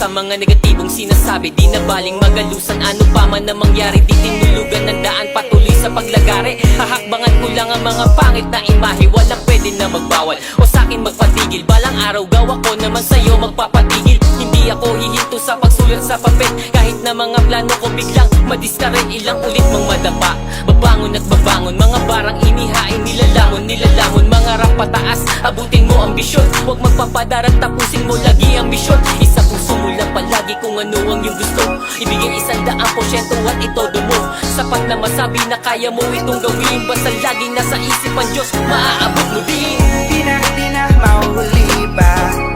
sa mga negatibong sinasabi. Di na baling magalusan, ano pa man na mangyari. Di tinulugan ng daan, patuloy sa paglagari. Hahakbangan ko lang ang mga pangit na imahe. Walang pwede na magbawal o sa'kin magpatigil. Balang araw gawa ko naman sa'yo magpapatigil. Hindi ako hihinto sa pagsulat sa papel, kahit na mga plano ko biglang madiskaren. Ilang ulit mang madapa, babangon at babangon. Mga barang inihain, nilalamon. Mga rap pataas, abutin mo ambisyon. Huwag magpapadarang, tapusin mo lagi ang misyon. Isa puso mo lang palagi kung ano ang iyong gusto. Ibigay 100% at itodo mo. Sapat na masabi na kaya mo itong gawin. Basta lagi nasa isipan Diyos, maaabot mo din. Di na mahuli pa